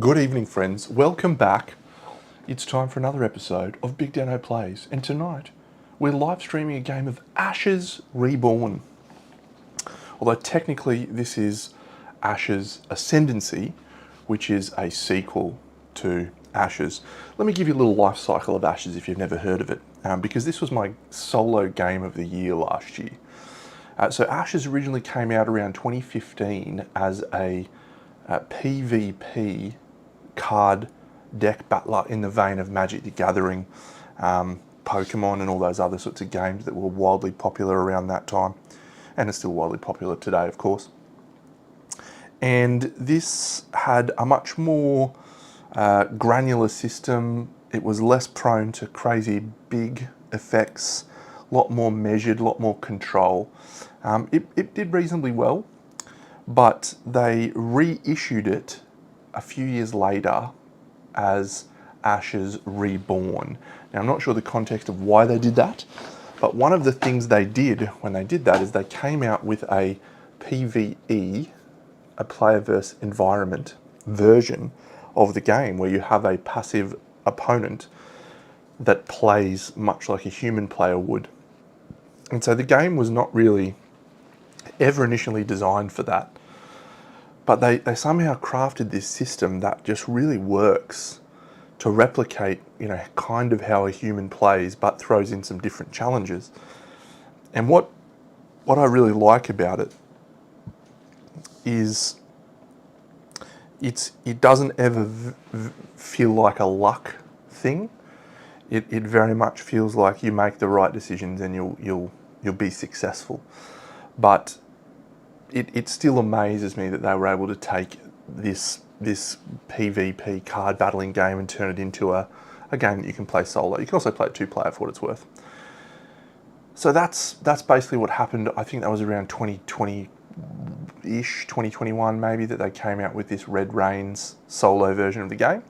Good evening, friends. Welcome back. It's time for another episode of BigDenoPlays, and tonight we're live streaming a game of Ashes Reborn. Although technically this is Ashes Ascendancy, which is a sequel to Ashes. Let me give you a little life cycle of Ashes if you've never heard of it, because this was my solo game of the year last year. So Ashes originally came out around 2015 as a PvP card deck battler in the vein of Magic the Gathering, Pokemon and all those other sorts of games that were wildly popular around that time, and it's still widely popular today, of course. And this had a much more granular system. It was less prone to crazy big effects, a lot more measured, a lot more control. It did reasonably well, but they reissued it a few years later as Ashes Reborn. Now, I'm not sure the context of why they did that, but one of the things they did when they did that is they came out with a PvE, a player versus environment version of the game where you have a passive opponent that plays much like a human player would. And so the game was not really ever initially designed for that. But they somehow crafted this system that just really works to replicate, kind of how a human plays, but throws in some different challenges. And what I really like about it is it doesn't ever feel like a luck thing. It very much feels like you make the right decisions and you'll be successful. But it still amazes me that they were able to take this PvP card battling game and turn it into a game that you can play solo. You can also play it 2-player for what it's worth. So that's basically what happened. I think that was around 2020-ish, 2021 maybe, that they came out with this Red Rains solo version of the game.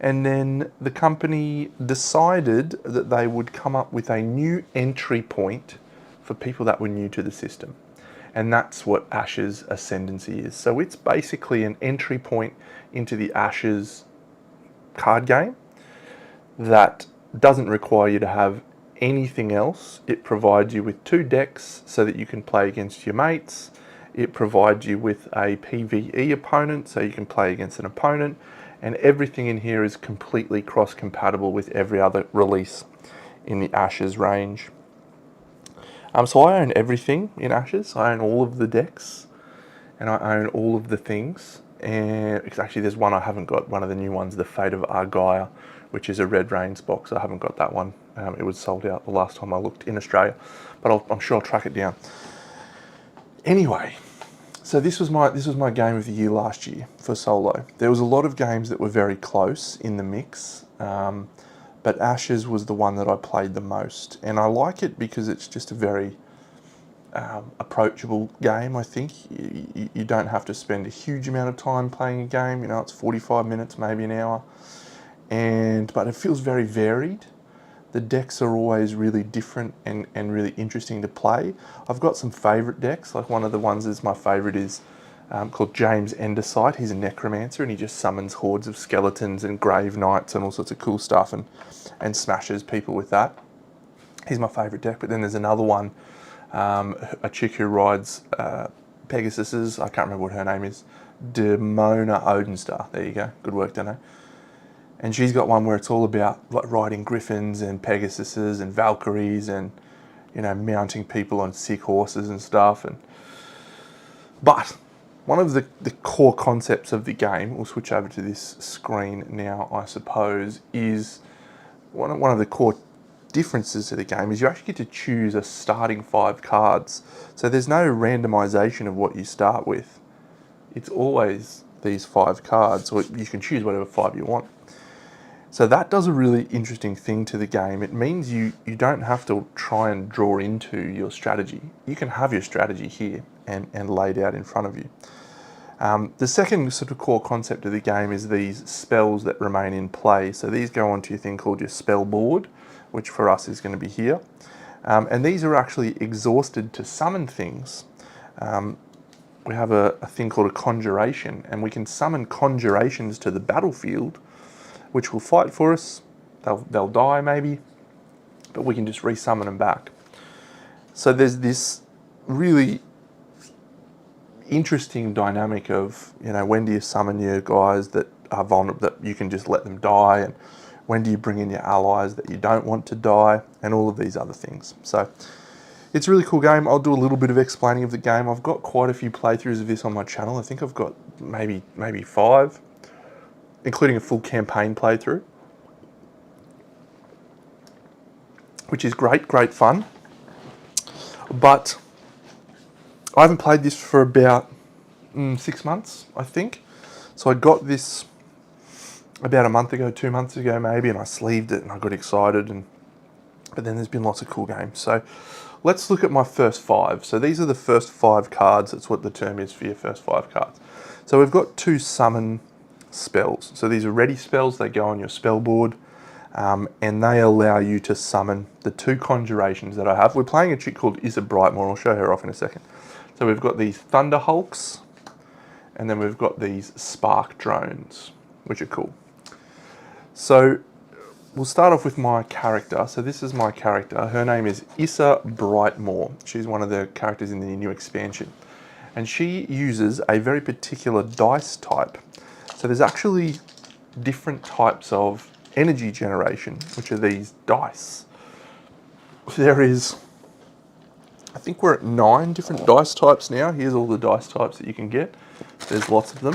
And then the company decided that they would come up with a new entry point for people that were new to the system. And that's what Ashes Ascendancy is. So it's basically an entry point into the Ashes card game that doesn't require you to have anything else. It provides you with 2 decks so that you can play against your mates. It provides you with a PvE opponent so you can play against an opponent. And everything in here is completely cross-compatible with every other release in the Ashes range. So I own everything in Ashes. I own all of the decks, and I own all of the things. And actually, there's one I haven't got. One of the new ones, the Fate of Argaea, which is a Red Rains box. I haven't got that one. It was sold out the last time I looked in Australia, but I'm sure I'll track it down. Anyway, so this was my game of the year last year for solo. There was a lot of games that were very close in the mix. But Ashes was the one that I played the most, and I like it because it's just a very approachable game. I think you don't have to spend a huge amount of time playing a game. It's 45 minutes, maybe an hour, but it feels very varied. The decks are always really different and really interesting to play. I've got some favourite decks. Like one of the ones that's my favourite is called James Endersight. He's a necromancer and he just summons hordes of skeletons and grave knights and all sorts of cool stuff and smashes people with that. He's my favourite deck. But then there's another one, a chick who rides Pegasuses. I can't remember what her name is. Demona Odenstar. There you go. Good work, Dano. And she's got one where it's all about like riding griffins and Pegasuses and Valkyries and mounting people on sick horses and stuff. But one of the core concepts of the game, we'll switch over to this screen now, I suppose, is one of the core differences to the game is you actually get to choose a starting 5 cards. So there's no randomization of what you start with. It's always these 5 cards, or you can choose whatever 5 you want. So that does a really interesting thing to the game. It means you don't have to try and draw into your strategy. You can have your strategy here and laid out in front of you. The second sort of core concept of the game is these spells that remain in play. So these go onto your thing called your spell board, which for us is going to be here. And these are actually exhausted to summon things. we have a thing called a conjuration, and we can summon conjurations to the battlefield, which will fight for us. They'll die maybe, but we can just resummon them back. So there's this really interesting dynamic of, you know, when do you summon your guys that are vulnerable, that you can just let them die, and when do you bring in your allies that you don't want to die, and all of these other things. So it's a really cool game. I'll do a little bit of explaining of the game. I've got quite a few playthroughs of this on my channel. I think I've got maybe 5, including a full campaign playthrough, which is great fun. But I haven't played this for about 6 months, I think. So I got this about a month ago, 2 months ago maybe, and I sleeved it and I got excited. But then there's been lots of cool games. So let's look at my first 5. So these are the first 5 cards. That's what the term is for your first 5 cards. So we've got 2 summon spells. So these are ready spells. They go on your spell board. And they allow you to summon the 2 conjurations that I have. We're playing a chick called Issa Brightmore. I'll show her off in a second. So we've got these Thunder Hulks, and then we've got these Spark Drones, which are cool. So we'll start off with my character. So this is my character. Her name is Issa Brightmore. She's one of the characters in the new expansion. And she uses a very particular dice type. So there's actually different types of energy generation, which are these dice. There is, I think we're at 9 different dice types now. Here's all the dice types that you can get. There's lots of them.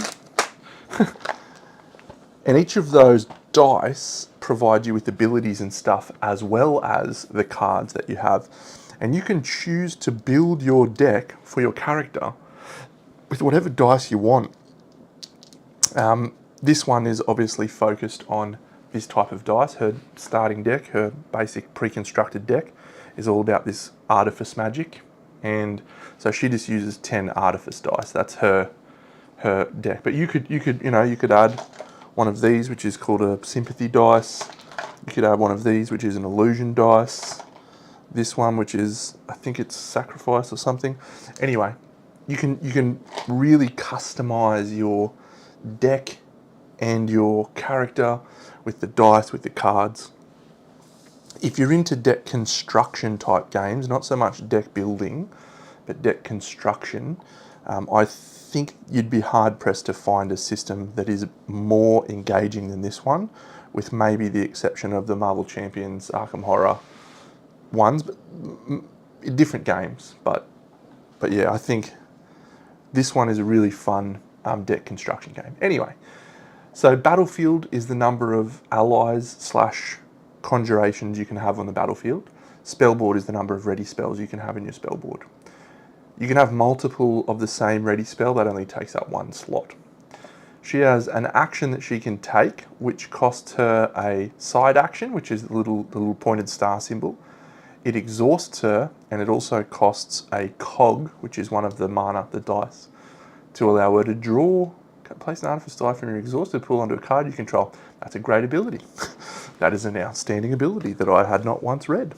And each of those dice provide you with abilities and stuff, as well as the cards that you have. And you can choose to build your deck for your character with whatever dice you want. This one is obviously focused on this type of dice. Her starting deck, her basic pre-constructed deck, is all about this artifice magic, and so she just uses 10 artifice dice. That's her deck. But you could add one of these, which is called a sympathy dice. You could add one of these, which is an illusion dice. This one, which is, I think it's sacrifice or something. Anyway, you can really customize your deck and your character with the dice, with the cards. If you're into deck construction type games, not so much deck building, but deck construction, I think you'd be hard pressed to find a system that is more engaging than this one, with maybe the exception of the Marvel Champions, Arkham Horror ones, but different games. But yeah, I think this one is a really fun deck construction game. Anyway, so battlefield is the number of allies / conjurations you can have on the battlefield. Spellboard is the number of ready spells you can have in your spellboard. You can have multiple of the same ready spell, that only takes up 1 slot. She has an action that she can take, which costs her a side action, which is the little pointed star symbol. It exhausts her, and it also costs a cog, which is one of the mana, the dice, to allow her to draw. Place an artifice die from your exhausted pool onto a card you control. That's a great ability. That is an outstanding ability that I had not once read.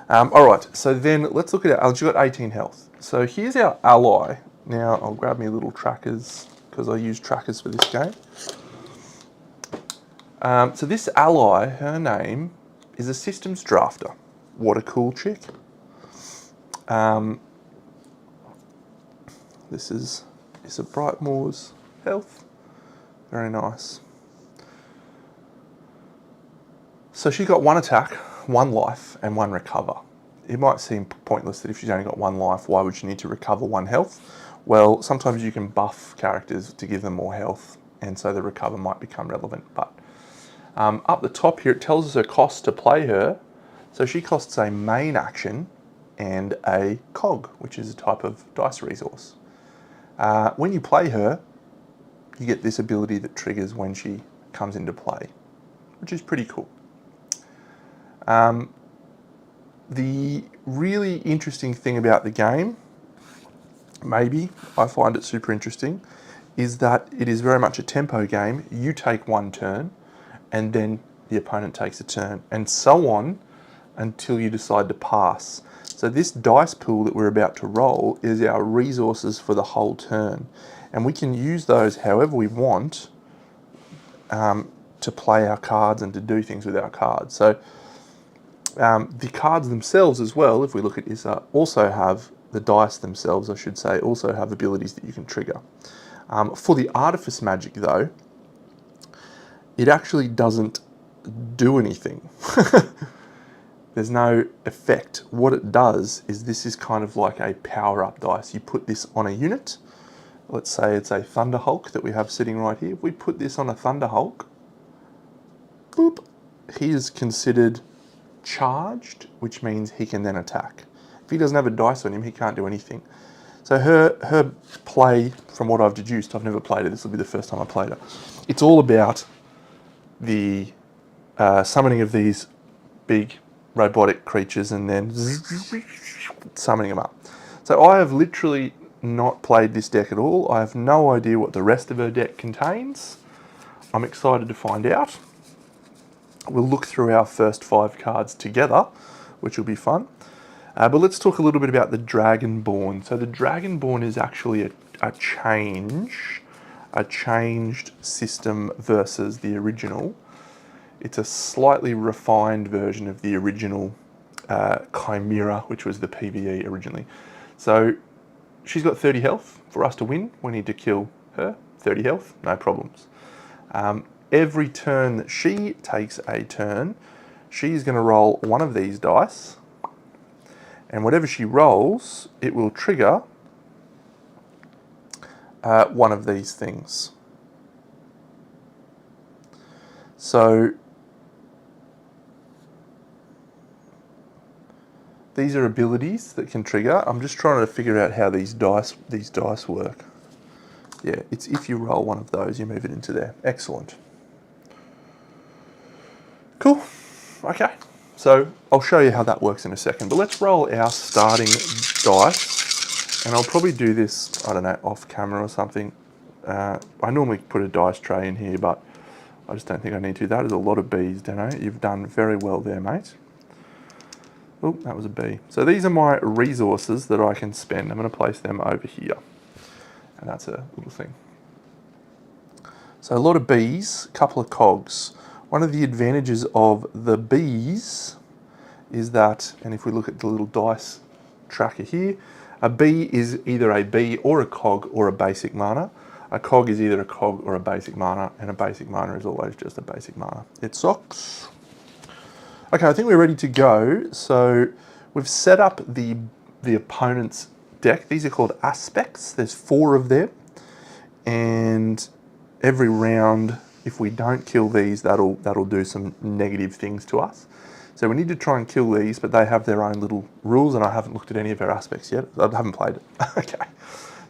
All right, so then let's look at she's got 18 health. So here's our ally. Now I'll grab me little trackers, because I use trackers for this game. So this ally, her name is a systems drafter. What a cool chick. This is Issa Brightmore's health. Very nice. So she's got 1 attack, 1 life, and 1 recover. It might seem pointless that if she's only got 1 life, why would she need to recover 1 health? Well, sometimes you can buff characters to give them more health, and so the recover might become relevant. But up the top here, it tells us her cost to play her. So she costs a main action and a cog, which is a type of dice resource. When you play her, you get this ability that triggers when she comes into play, which is pretty cool. The really interesting thing about the game, maybe, I find it super interesting, is that it is very much a tempo game. You take 1 turn, and then the opponent takes a turn, and so on until you decide to pass. So this dice pool that we're about to roll is our resources for the whole turn. And we can use those however we want to play our cards and to do things with our cards. So the cards themselves as well, if we look at Issa, also have, the dice themselves I should say, also have abilities that you can trigger. For the Artifice magic though, it actually doesn't do anything. There's no effect. What it does is, this is kind of like a power-up dice. You put this on a unit. Let's say it's a Thunder Hulk that we have sitting right here. If we put this on a Thunder Hulk, boop, he is considered charged, which means he can then attack. If he doesn't have a dice on him, he can't do anything. So her play, from what I've deduced, I've never played her, this will be the first time I played her. It's all about the summoning of these big robotic creatures and then summoning them up. So I have literally not played this deck at all. I have no idea what the rest of her deck contains. I'm excited to find out. We'll look through our first 5 cards together, which will be fun. But let's talk a little bit about the Dragonborn. So the Dragonborn is actually a changed system versus the original. It's a slightly refined version of the original Chimera, which was the PvE originally. So she's got 30 health. For us to win, we need to kill her. 30 health, no problems. Every turn that she takes a turn, she's going to roll one of these dice. And whatever she rolls, it will trigger one of these things. So these are abilities that can trigger. I'm just trying to figure out how these dice work. Yeah, it's if you roll one of those, you move it into there. Excellent. Cool. Okay. So I'll show you how that works in a second. But let's roll our starting dice. And I'll probably do this, I don't know, off camera or something. I normally put a dice tray in here, but I just don't think I need to. That is a lot of Bs, Deno. You've done very well there, mate. Oh, that was a B. So these are my resources that I can spend. I'm going to place them over here. And that's a little thing. So a lot of Bs, a couple of cogs. One of the advantages of the Bs is that, and if we look at the little dice tracker here, a B is either a B or a cog or a basic mana. A cog is either a cog or a basic mana, and a basic mana is always just a basic mana. It sucks. Okay, I think we're ready to go. So we've set up the opponent's deck. These are called aspects. There's 4 of them, and every round, if we don't kill these, that'll do some negative things to us. So we need to try and kill these, but they have their own little rules, and I haven't looked at any of our aspects yet. I haven't played it. Okay,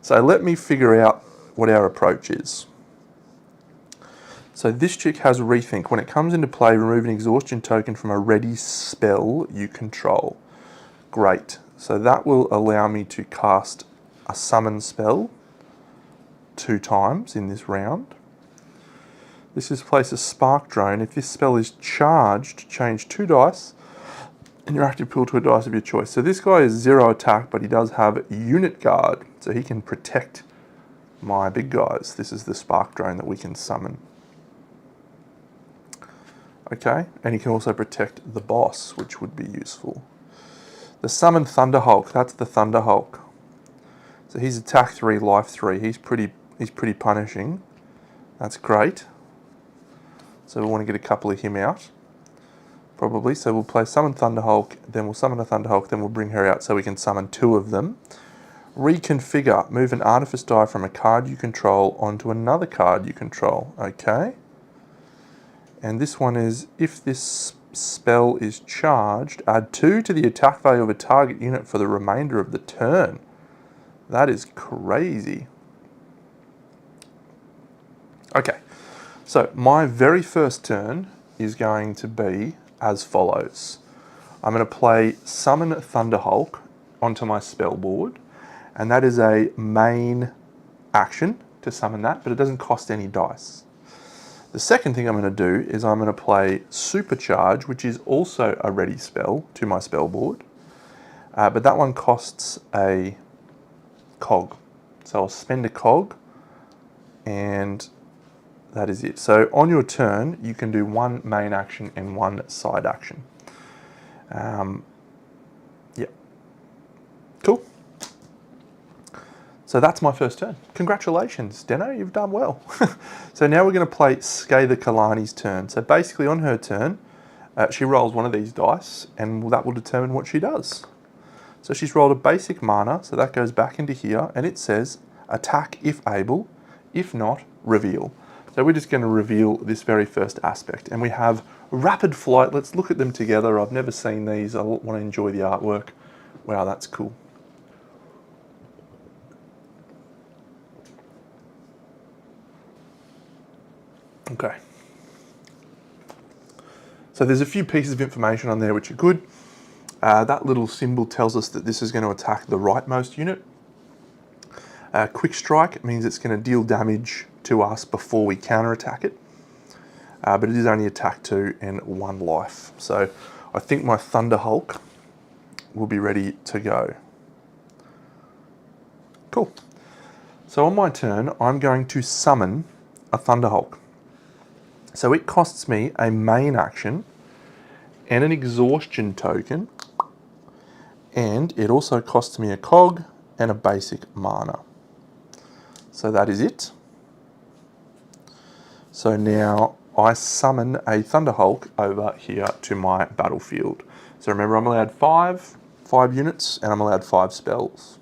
so let me figure out what our approach is. So this chick has Rethink. When it comes into play, remove an exhaustion token from a ready spell you control. Great. So that will allow me to cast a summon spell 2 times in this round. This is place a spark drone. If this spell is charged, change 2 dice in your active pool to a dice of your choice. So this guy is 0 attack, but he does have unit guard, so he can protect my big guys. This is the spark drone that we can summon. Okay, and he can also protect the boss, which would be useful. The summon Thunder Hulk, that's the Thunder Hulk. So he's attack 3, life 3. He's pretty punishing. That's great. So we want to get a couple of him out, probably. So we'll play summon Thunder Hulk, then we'll summon a Thunder Hulk, then we'll bring her out so we can summon 2 of them. Reconfigure, move an Artifice die from a card you control onto another card you control. Okay. And this one is, if this spell is charged, add 2 to the attack value of a target unit for the remainder of the turn. That is crazy. Okay, so my very first turn is going to be as follows. I'm going to play Summon Thunder Hulk onto my spell board, and that is a main action to summon that, but it doesn't cost any dice. The second thing I'm going to do is I'm going to play Supercharge, which is also a ready spell, to my spell board. but that one costs a cog. So I'll spend a cog, and that is it. So on your turn, you can do one main action and one side action. Yeah. Cool. So that's my first turn. Congratulations, Deno, you've done well. So now we're going to play Scathe Kalani's turn. So basically on her turn, she rolls one of these dice, and that will determine what she does. So she's rolled a basic mana, so that goes back into here, and it says, attack if able, if not, reveal. So we're just going to reveal this very first aspect. And we have Rapid Flight. Let's look at them together. I've never seen these. I want to enjoy the artwork. Wow, that's cool. Okay. So there's a few pieces of information on there which are good. That little symbol tells us that this is going to attack the rightmost unit. Quick Strike means it's going to deal damage to us before we counterattack it. But it is only attack 2 and 1 life. So I think my Thunder Hulk will be ready to go. Cool. So on my turn, I'm going to summon a Thunder Hulk. So it costs me a main action and an exhaustion token, and it also costs me a cog and a basic mana. So that is it. So now I summon a Thunder Hulk over here to my battlefield. So remember, I'm allowed 5 units, and I'm allowed 5 spells.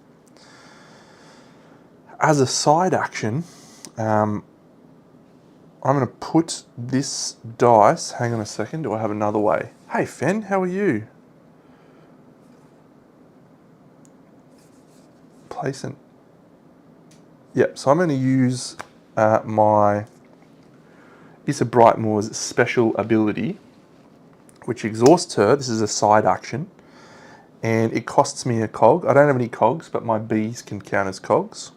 As a side action, I'm going to put this dice, hang on a second, do I have another way? Hey Fen, how are you? Placing. Yep, so I'm going to use my Issa Brightmore's special ability, which exhausts her. This is a side action, and it costs me a cog. I don't have any cogs, but my bees can count as cogs.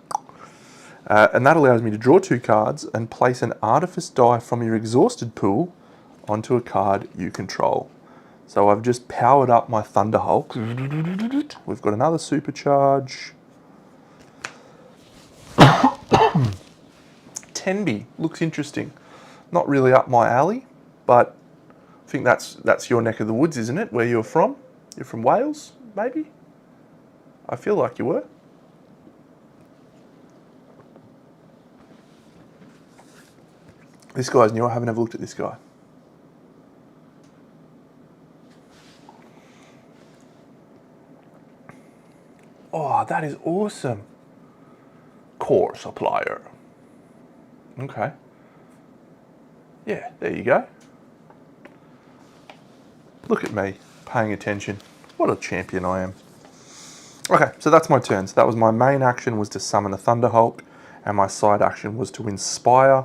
And that allows me to draw 2 cards and place an Artifice die from your exhausted pool onto a card you control. So I've just powered up my Thunder Hulk. We've got another supercharge. Tenby looks interesting. Not really up my alley, but I think that's your neck of the woods, isn't it? Where you're from? You're from Wales, maybe? I feel like you were. This guy's new. I haven't ever looked at this guy. Oh, that is awesome. Core supplier. Okay. Yeah, there you go. Look at me, paying attention. What a champion I am. Okay, so that's my turn. So that was my main action, was to summon a Thunder Hulk, and my side action was to inspire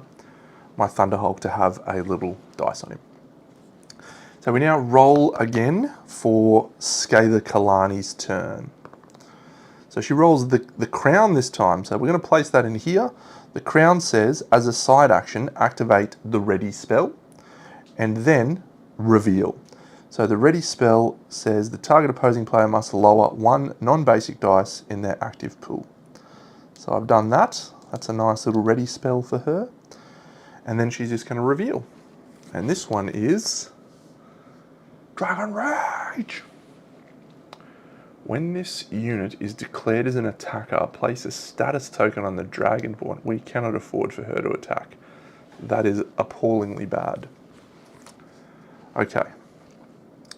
my Thunder Hulk to have a little dice on him. So we now roll again for Scathe Kalani's turn. So she rolls the crown this time. So we're going to place that in here. The crown says, as a side action, activate the ready spell, and then reveal. So the ready spell says the target opposing player must lower 1 non-basic dice in their active pool. So I've done that. That's a nice little ready spell for her. And then she's just going to reveal. And this one is Dragon Rage. When this unit is declared as an attacker, place a status token on the Dragonborn. We cannot afford for her to attack. That is appallingly bad. Okay.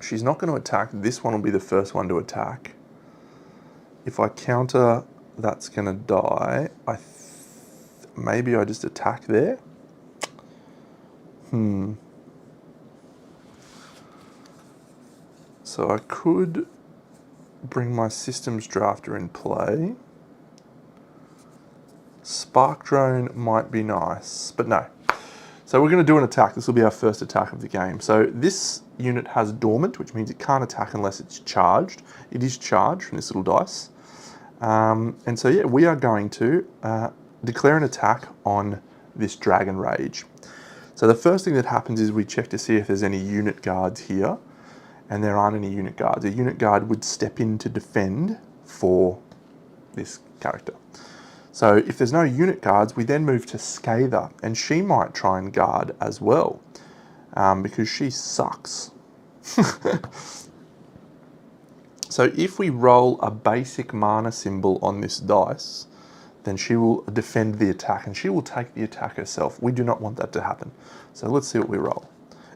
She's not going to attack. This one will be the first one to attack. If I counter, that's going to die. Maybe I just attack there. So I could bring my systems drafter in play. Spark drone might be nice, but no. So we're going to do an attack. This will be our first attack of the game. So this unit has dormant, which means it can't attack unless it's charged. It is charged from this little dice. And so yeah, we are going to declare an attack on this Dragon Rage. So the first thing that happens is we check to see if there's any unit guards here. and there aren't any unit guards. A unit guard would step in to defend for this character. So if there's no unit guards, we then move to Scather, and she might try and guard as well, because she sucks. So if we roll a basic mana symbol on this dice, then she will defend the attack, and she will take the attack herself. We do not want that to happen. So let's see what we roll.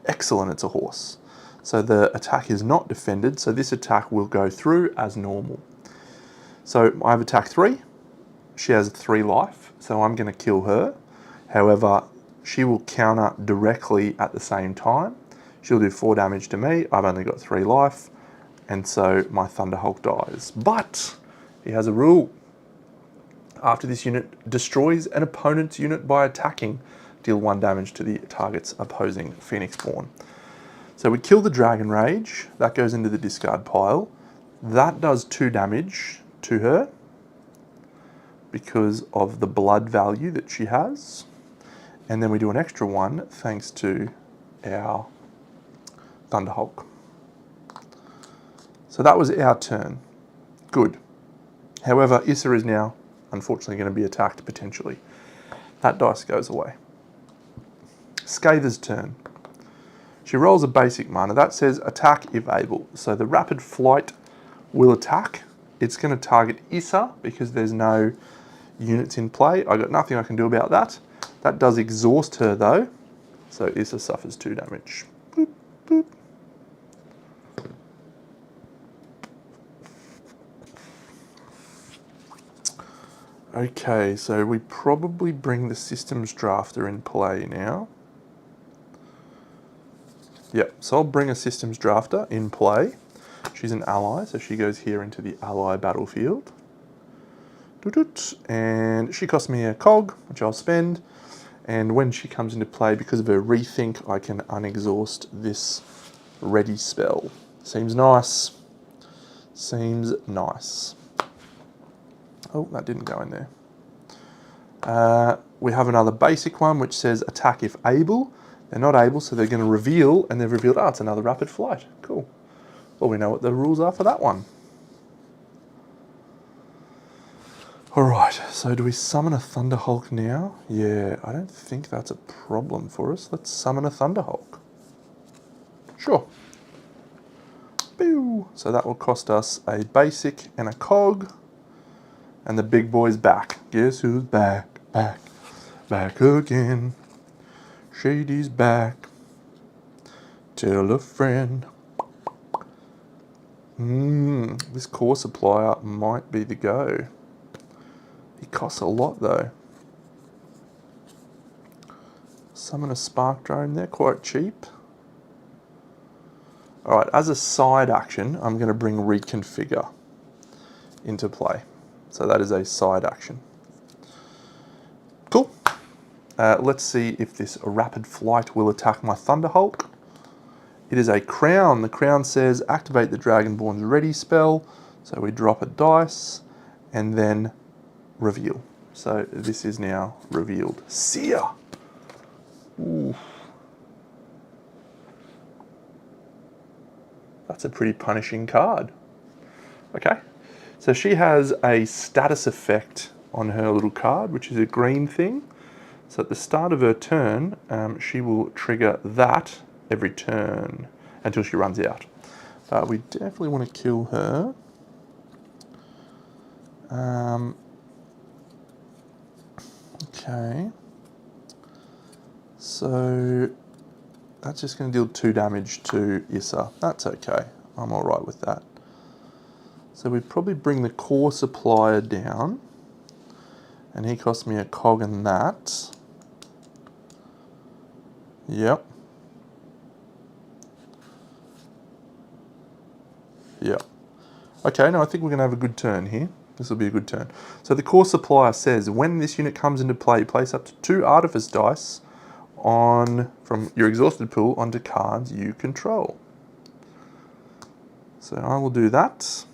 Excellent, it's a horse. So the attack is not defended, so this attack will go through as normal. So I have attack 3. She has 3 life, so I'm going to kill her. However, she will counter directly at the same time. She'll do 4 damage to me. I've only got 3 life, and so my Thunderhulk dies. But he has a rule. After this unit destroys an opponent's unit by attacking, deal 1 damage to the target's opposing Phoenixborn. So we kill the Dragon Rage. That goes into the discard pile. That does 2 damage to her because of the blood value that she has. And then we do an extra 1 thanks to our Thunderhulk. So that was our turn. Good. However, Issa is now unfortunately going to be attacked potentially. That dice goes away. Scather's turn. She rolls a basic mana. That says attack if able. So the rapid flight will attack. It's going to target Issa because there's no units in play. I got nothing I can do about that. That does exhaust her though. So Issa suffers 2 damage. Boop, boop. Okay, so we probably bring the systems drafter in play now. Yep, so I'll bring a systems drafter in play. She's an ally, so she goes here into the ally battlefield. And she costs me a cog, which I'll spend. And when she comes into play, because of her rethink, I can unexhaust this ready spell. Seems nice. Seems nice. Oh, that didn't go in there. We have another basic one which says attack if able. They're not able, so they're going to reveal, and they've revealed, oh, it's another rapid flight. Cool. Well, we know what the rules are for that one. Alright, so do we summon a Thunderhulk now? Yeah, I don't think that's a problem for us. Let's summon a Thunderhulk. Sure. Boo! So that will cost us a basic and a cog. And the big boy's back. Guess who's back? Back. Back again. Shady's back. Tell a friend. This core supplier might be the go. He costs a lot though. Summon a spark drone, they're quite cheap. Alright, as a side action, I'm going to bring reconfigure into play. So that is a side action. Cool. Let's see if this rapid flight will attack my Thunderhulk. It is a crown. The crown says activate the Dragonborn's ready spell. So we drop a dice and then reveal. So this is now revealed. Seer. Ooh. That's a pretty punishing card. Okay. So she has a status effect on her little card, which is a green thing. So at the start of her turn, she will trigger that every turn until she runs out. We definitely want to kill her. Okay. So that's just going to deal 2 damage to Issa. That's okay. I'm all right with that. So we'd probably bring the core supplier down, and he cost me a cog in that. Yep. Yep. Okay, no, I think we're going to have a good turn here. This will be a good turn. So the core supplier says, when this unit comes into play, place up to 2 artifice dice from your exhausted pool onto cards you control. So I will do that.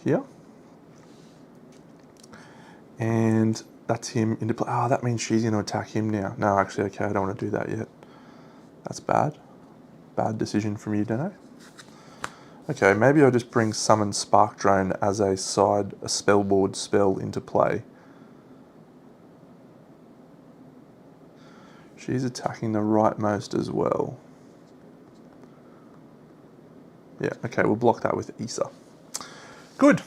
Here. And that's him into play. Oh, that means she's going to attack him now. No, actually, okay, I don't want to do that yet. That's bad. Bad decision from you, Deno. Okay, maybe I'll just bring Summon Spark Drone as a spellboard spell into play. She's attacking the rightmost as well. Yeah, okay, we'll block that with Issa. Good.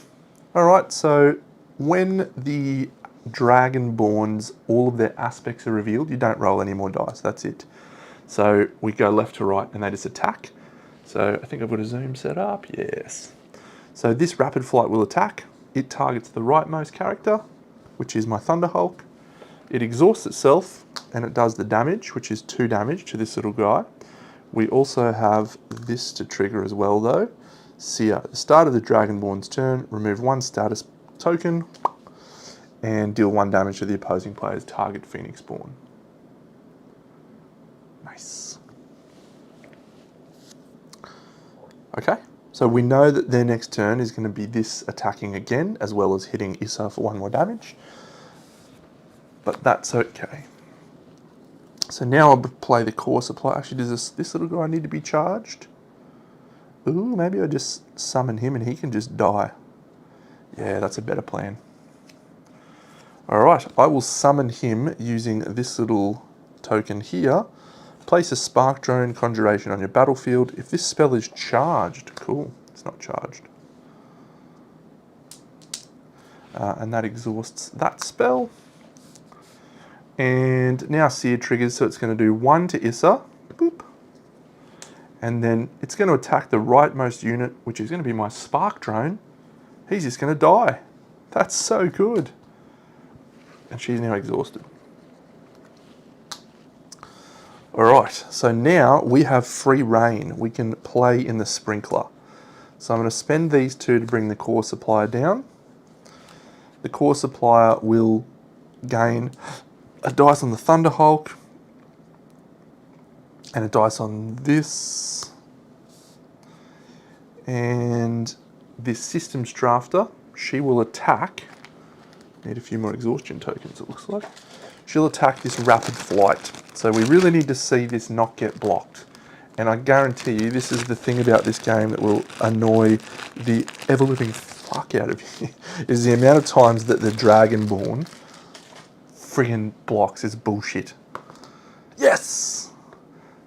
Alright, so when the Dragonborns, all of their aspects are revealed, you don't roll any more dice, that's it. So we go left to right and they just attack. So I think I've got a zoom set up, yes. So this Rapid Flight will attack. It targets the rightmost character, which is my Thunderhulk. It exhausts itself and it does the damage, which is 2 damage to this little guy. We also have this to trigger as well though. Seer, at the start of the Dragonborn's turn, remove 1 status token and deal 1 damage to the opposing player's target Phoenix Spawn. Nice. Okay, so we know that their next turn is going to be this attacking again, as well as hitting Issa for 1 more damage. But that's okay. So now I'll play the core supply. Actually, does this little guy need to be charged? Ooh, maybe I just summon him and he can just die. Yeah, that's a better plan. Alright, I will summon him using this little token here. Place a Spark Drone Conjuration on your battlefield. If this spell is charged, cool, it's not charged. And that exhausts that spell. And now Seer triggers, so it's going to do 1 to Issa. Boop. And then it's going to attack the rightmost unit, which is going to be my Spark Drone. He's just going to die. That's so good. And she's now exhausted. Alright, so now we have free reign. We can play in the Sprinkler. So I'm going to spend these 2 to bring the core supplier down. The core supplier will gain a dice on the Thunderhulk and a dice on this. And this Systems Drafter, she will attack. Need a few more exhaustion tokens, it looks like. She'll attack this Rapid Flight. So we really need to see this not get blocked. And I guarantee you, this is the thing about this game that will annoy the ever-living fuck out of you, is the amount of times that the Dragonborn friggin' blocks is bullshit. Yes!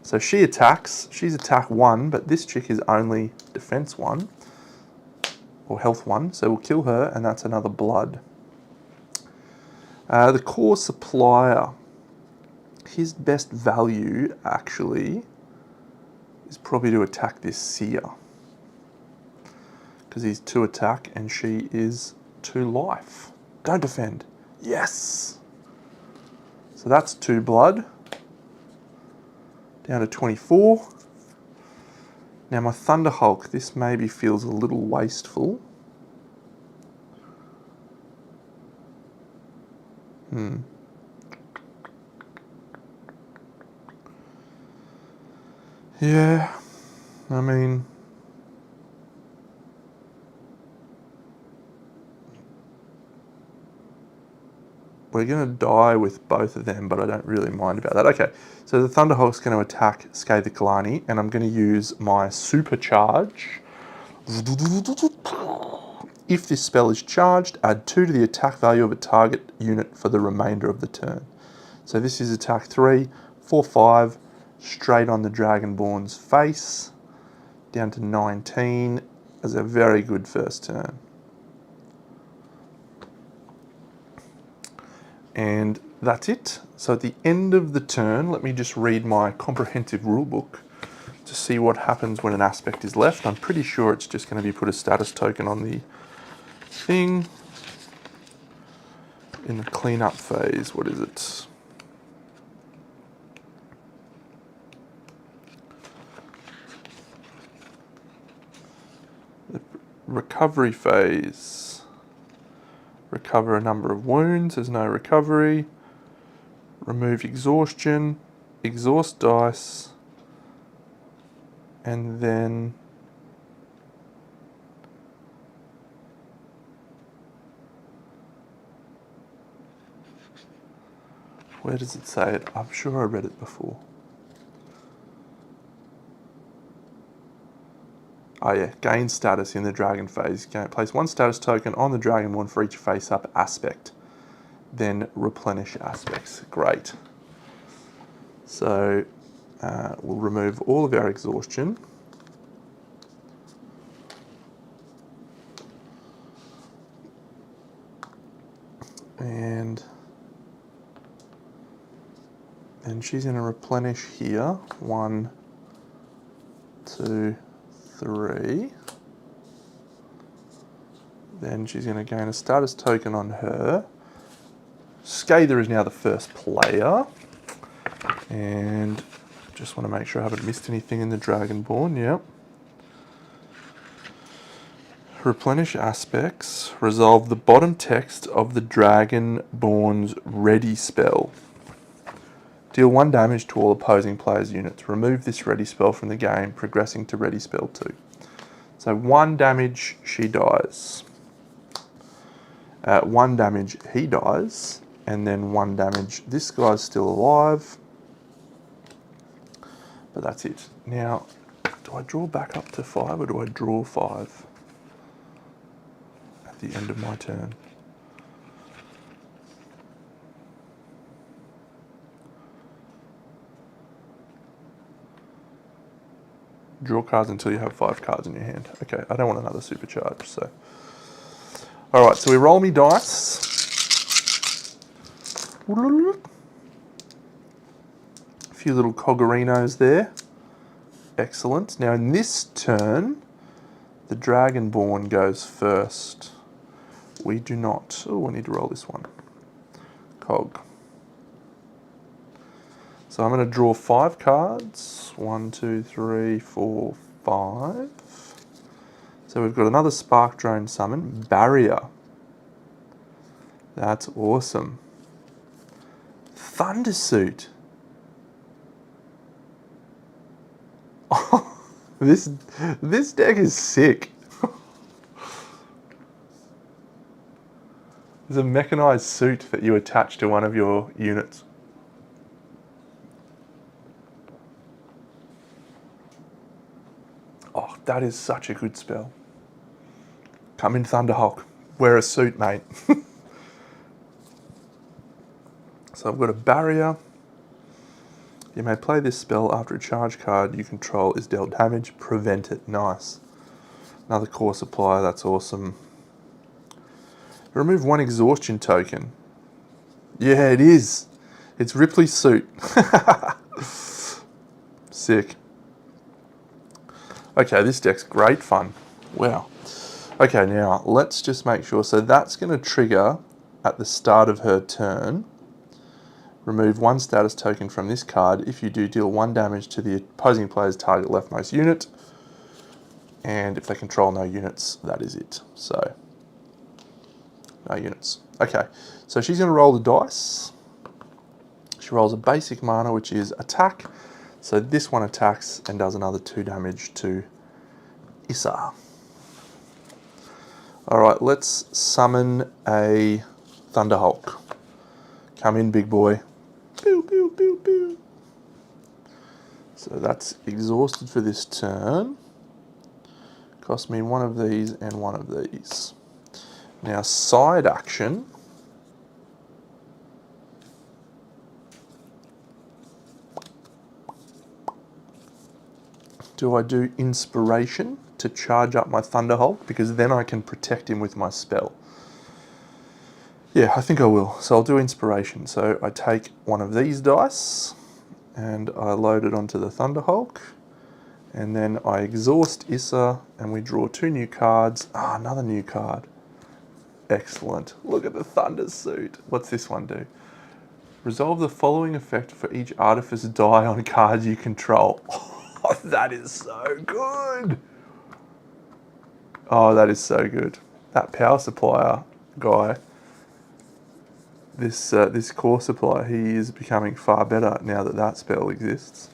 So she attacks. She's attack 1, but this chick is only defense 1, or health 1, so we'll kill her, and that's another blood. The core supplier, his best value actually is probably to attack this Seer, because he's 2 attack and she is 2 life. Don't defend. Yes! So that's 2 blood. Down to 24. Now my Thunderhulk, this maybe feels a little wasteful. Yeah, I mean, we're going to die with both of them, but I don't really mind about that. Okay, so the Thunderhawk's going to attack Scathe the Kalani, and I'm going to use my Supercharge. If this spell is charged, add 2 to the attack value of a target unit for the remainder of the turn. So this is attack 3, 4, 5, straight on the Dragonborn's face, down to 19 as a very good first turn. And that's it. So at the end of the turn, let me just read my comprehensive rulebook to see what happens when an aspect is left. I'm pretty sure it's just going to be put a status token on the thing. In the cleanup phase, what is it? The recovery phase. Recover a number of wounds, there's no recovery. Remove exhaustion, exhaust dice, and then where does it say it? I'm sure I read it before. Oh yeah, gain status in the dragon phase. Place 1 status token on the Dragonborn for each face-up aspect. Then replenish aspects. Great. So we'll remove all of our exhaustion. And then she's going to replenish here. 1, 2, 3. Then she's going to gain a status token on her. Scather is now the first player. And just want to make sure I haven't missed anything in the Dragonborn. Yep. Replenish aspects. Resolve the bottom text of the Dragonborn's ready spell. Deal 1 damage to all opposing players' units. Remove this ready spell from the game, progressing to ready spell 2. So 1 damage, she dies. 1 damage, he dies. And then 1 damage, this guy's still alive. But that's it. Now, do I draw back up to 5 or do I draw 5 at the end of my turn? Draw cards until you have 5 cards in your hand. Okay, I don't want another supercharge, so. Alright, so we roll me dice. A few little coggerinos there. Excellent. Now in this turn, the Dragonborn goes first. We do not. Oh, I need to roll this one. Cog. So I'm going to draw 5 cards. 1, 2, 3, 4, 5. So we've got another Spark Drone summon. Barrier. That's awesome. Thundersuit. Oh, this deck is sick. There's a mechanized suit that you attach to one of your units. Oh, that is such a good spell. Come in, Thunderhawk. Wear a suit, mate. So I've got a barrier. You may play this spell after a charge card you control is dealt damage. Prevent it. Nice. Another core supplier. That's awesome. Remove 1 exhaustion token. Yeah, it is. It's Ripley's suit. Sick. Okay, this deck's great fun. Wow. Okay, now let's just make sure. So that's going to trigger at the start of her turn. Remove 1 status token from this card. If you do, deal 1 damage to the opposing player's target leftmost unit. And if they control no units, that is it. So, no units. Okay, so she's going to roll the dice. She rolls a basic mana, which is attack. So this one attacks and does another 2 damage to Issa. Alright, let's summon a Thunderhawk. Come in, big boy. Pew, pew, pew, pew. So that's exhausted for this turn. Cost me 1 of these and 1 of these. Now, side action. Do I do inspiration to charge up my Thunderhawk? Because then I can protect him with my spell. Yeah, I think I will. So I'll do inspiration. So I take 1 of these dice and I load it onto the Thunderhawk. And then I exhaust Issa and we draw 2 new cards. Ah, another new card. Excellent. Look at the Thunder suit. What's this one do? Resolve the following effect for each Artifice die on cards you control. Oh, that is so good. Oh, that is so good. That power supplier guy. This core supplier, he is becoming far better now that that spell exists.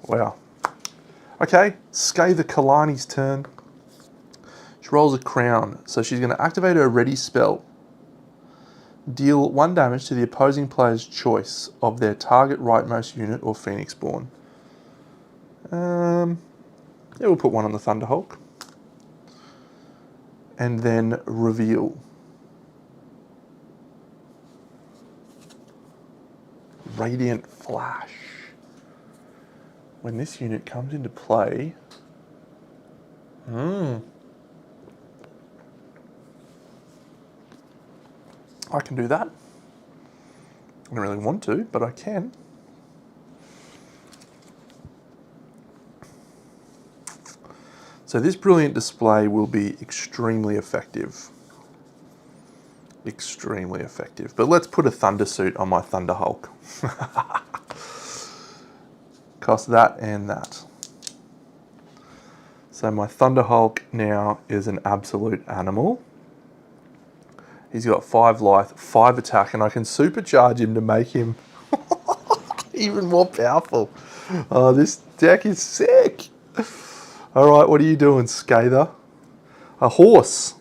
Wow. Okay, Scathe Kalani's turn. She rolls a crown, so she's going to activate her ready spell. Deal 1 damage to the opposing player's choice of their target rightmost unit or Phoenixborn. Yeah, we'll put 1 on the Thunderhawk. and then reveal. Radiant Flash. When this unit comes into play, I can do that. I don't really want to, but I can. So this brilliant display will be extremely effective. Extremely effective. But let's put a Thunder Suit on my Thunder Hulk. Cost that and that. So my Thunder Hulk now is an absolute animal. He's got 5 life, 5 attack, and I can supercharge him to make him even more powerful. Oh, this deck is sick. All right, what are you doing, Scather? A horse.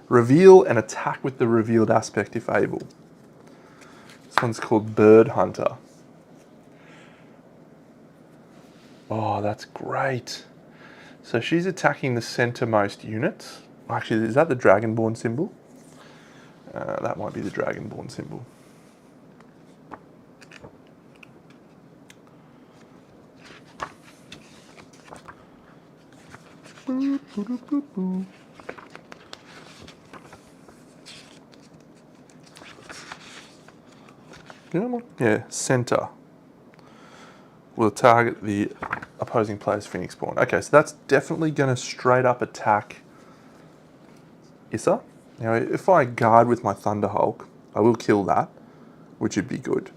Reveal and attack with the revealed aspect if able. This one's called Bird Hunter. Oh, that's great. So she's attacking the centermost unit. Actually, is that the Dragonborn symbol? That might be the Dragonborn symbol. Yeah, center. Will target the opposing player's Phoenix Spawn. Okay, so that's definitely going to straight up attack Issa. Now, if I guard with my Thunder Hulk, I will kill that, which would be good.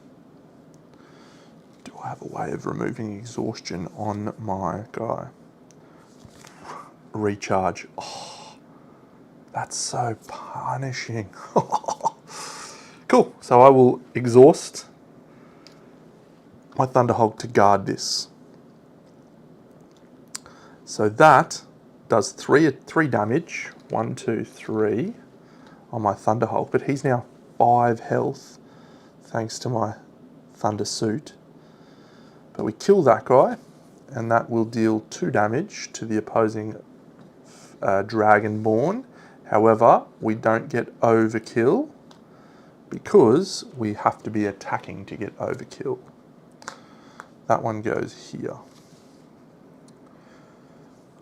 Do I have a way of removing exhaustion on my guy? Recharge. Oh, that's so punishing. Cool. So I will exhaust my Thunder Hulk to guard this. So that does 3 damage. 1, 2, 3 on my Thunder Hulk, but he's now 5 health thanks to my Thunder Suit. But we kill that guy, and that will deal 2 damage to the opposing Dragonborn. However, we don't get overkill because we have to be attacking to get overkill. That one goes here.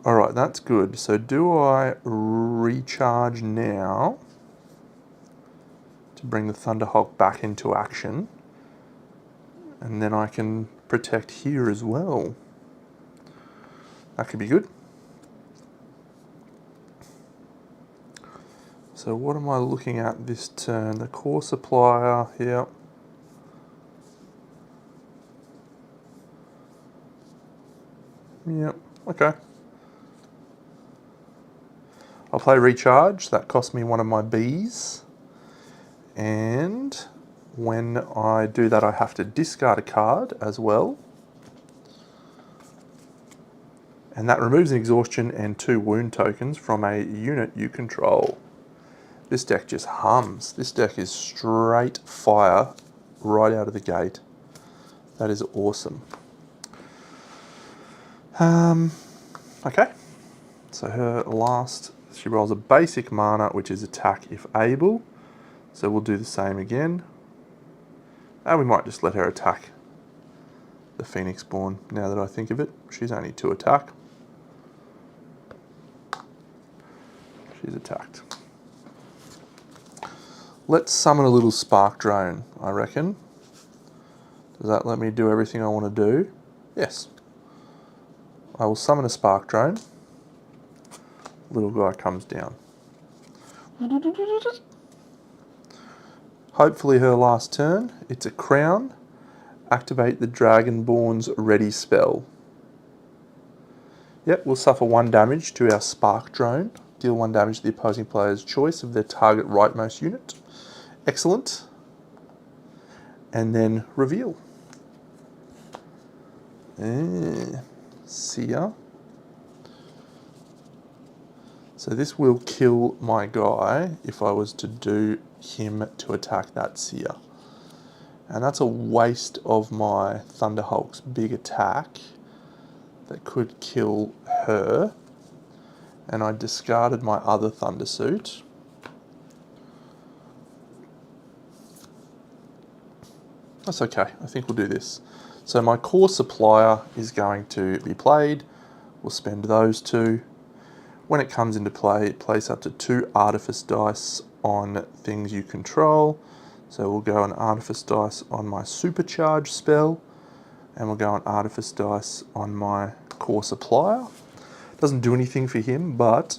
All right, that's good. So do I recharge now to bring the Thunder Hulk back into action? And then I can protect here as well. That could be good. So what am I looking at this turn? The core supplier here. Yep, okay. I'll play recharge. That cost me one of my bees. And when I do that, I have to discard a card as well. And that removes an exhaustion and 2 wound tokens from a unit you control. This deck just hums. This deck is straight fire right out of the gate. That is awesome. Okay. So her last, she rolls a basic mana, which is attack if able. So we'll do the same again. And we might just let her attack the Phoenix Spawn, now that I think of it. She's only 2 attack. She's attacked. Let's summon a little Spark Drone, I reckon. Does that let me do everything I want to do? Yes. I will summon a Spark Drone. Little guy comes down. Hopefully her last turn. It's a crown. Activate the Dragonborn's Ready spell. Yep, we'll suffer 1 damage to our Spark Drone. Deal 1 damage to the opposing player's choice of their target rightmost unit. Excellent. And then reveal. Seer. So this will kill my guy if I was to do him to attack that Seer. And that's a waste of my Thunder Hulk's big attack that could kill her. and I discarded my other Thunder Suit. That's okay, I think we'll do this. So my core supplier is going to be played. We'll spend those 2. When it comes into play, place up to 2 Artifice dice on things you control. So we'll go an Artifice dice on my Supercharge spell, and we'll go an Artifice dice on my core supplier. Doesn't do anything for him, but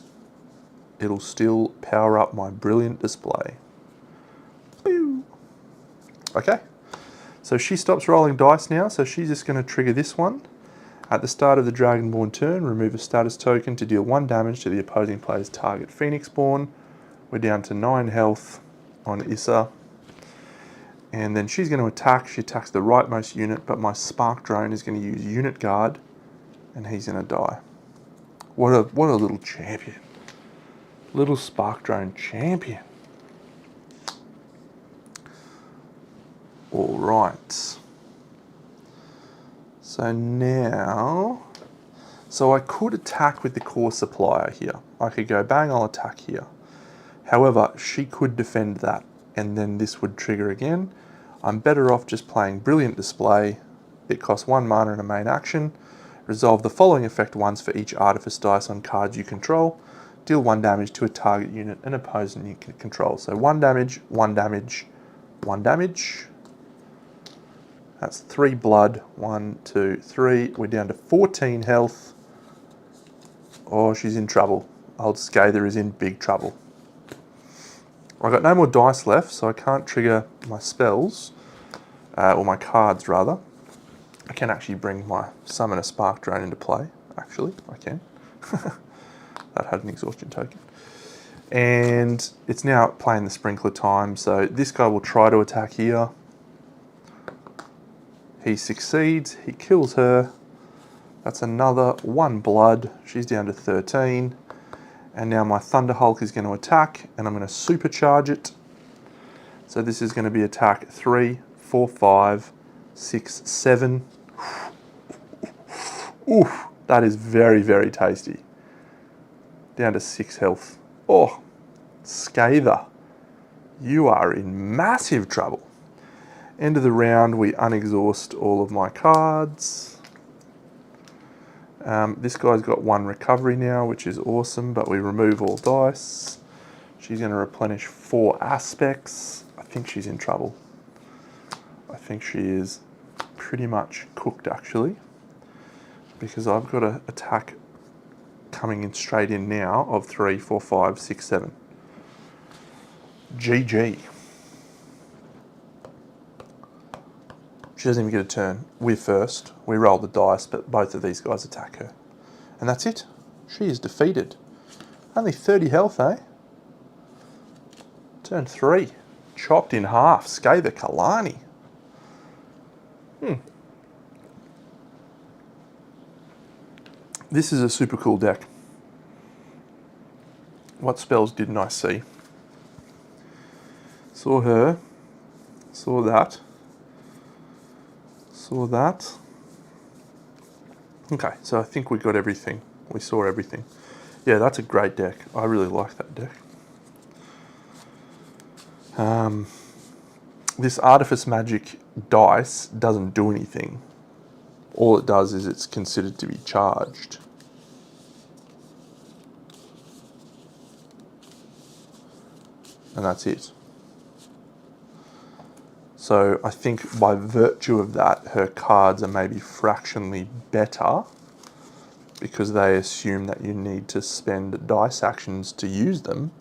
it'll still power up my Brilliant Display. Boo. Okay, so she stops rolling dice now, so she's just going to trigger this one. At the start of the Dragonborn turn, remove a status token to deal 1 damage to the opposing player's target Phoenixborn. We're down to 9 health on Issa. And then she's going to attack. She attacks the rightmost unit, but my Spark Drone is going to use Unit Guard, and he's going to die. What a little champion. Little Spark Drone champion. All right. So now, I could attack with the core supplier here. I could go bang, I'll attack here. However, she could defend that, and then this would trigger again. I'm better off just playing Brilliant Display. It costs 1 mana and a main action. Resolve the following effect once for each Artifice dice on cards you control. Deal 1 damage to a target unit and opposing you can control. So 1 damage, 1 damage, 1 damage. That's 3 blood. 1, 2, 3. We're down to 14 health. Oh, she's in trouble. Old Scather is in big trouble. I've got no more dice left, so I can't trigger my spells, or my cards rather. I can actually bring my Summon a Spark Drone into play. Actually, I can. That had an exhaustion token. And it's now playing the sprinkler time, so this guy will try to attack here. He succeeds, he kills her. That's another 1 blood. She's down to 13. And now my Thunder Hulk is going to attack, and I'm going to supercharge it. So this is going to be attack 3, 4, 5, 6, 7. Oof, that is very, very tasty. Down to 6 health. Oh, Scather, you are in massive trouble. End of the round, we unexhaust all of my cards. This guy's got 1 recovery now, which is awesome, but we remove all dice. She's going to replenish 4 aspects. I think she's in trouble. I think she is pretty much cooked, actually, because I've got an attack coming in straight in now of 3, 4, 5, 6, 7. GG. She doesn't even get a turn. We're first. We roll the dice, but both of these guys attack her. And that's it. She is defeated. Only 30 health, eh? Turn 3. Chopped in half. Scather Kalani. This is a super cool deck. What spells didn't I see? Saw her. Saw that. Saw that. Okay, so I think we got everything. We saw everything. Yeah, that's a great deck. I really like that deck. This Artifice Magic dice doesn't do anything. All it does is it's considered to be charged. And that's it. So I think by virtue of that, her cards are maybe fractionally better because they assume that you need to spend dice actions to use them,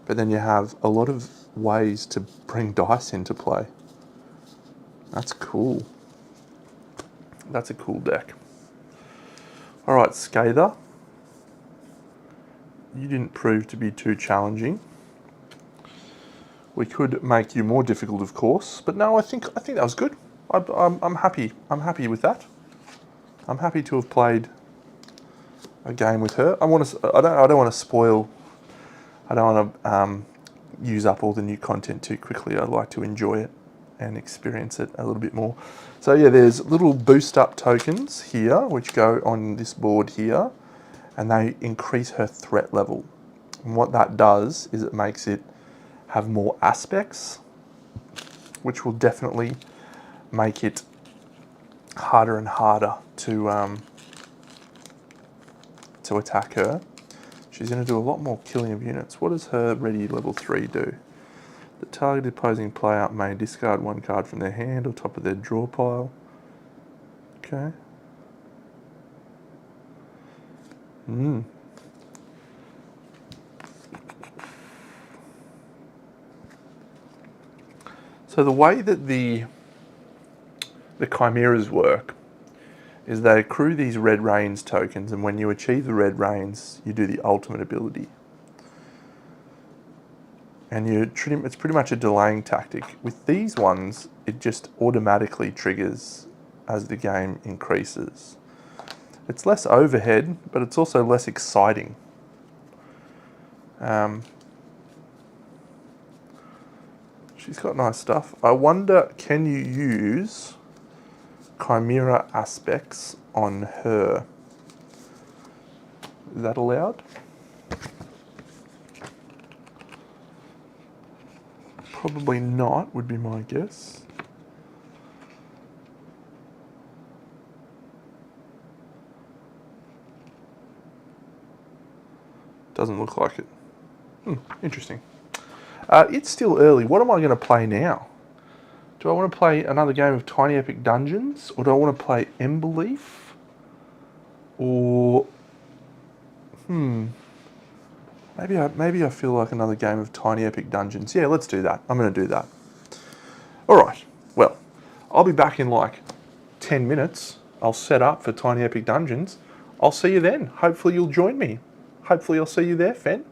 but then you have a lot of ways to bring dice into play. That's cool. That's a cool deck. All right, Scather. You didn't prove to be too challenging. We could make you more difficult, of course, but no, I think that was good. I'm happy. I'm happy with that. I'm happy to have played a game with her. I don't want to spoil. I don't want to use up all the new content too quickly. I'd like to enjoy it and experience it a little bit more. So yeah, there's little boost up tokens here which go on this board here, and they increase her threat level. And what that does is it makes it have more aspects, which will definitely make it harder and harder to attack her. She's going to do a lot more killing of units. What does her ready level 3 do? The targeted opposing player may discard one card from their hand or top of their draw pile. Okay. So the way that the chimeras work is they accrue these red rains tokens, and when you achieve the red rains, you do the ultimate ability. And it's pretty much a delaying tactic. With these ones, it just automatically triggers as the game increases. It's less overhead, but it's also less exciting. She's got nice stuff. I wonder, can you use chimera aspects on her? Is that allowed? Probably not, would be my guess. Doesn't look like it. Interesting. It's still early. What am I going to play now? Do I want to play another game of Tiny Epic Dungeons? Or do I want to play Emberleaf? Or... Maybe I feel like another game of Tiny Epic Dungeons. Yeah, let's do that. I'm going to do that. Alright, well, I'll be back in like 10 minutes. I'll set up for Tiny Epic Dungeons. I'll see you then. Hopefully you'll join me. Hopefully I'll see you there, Fen.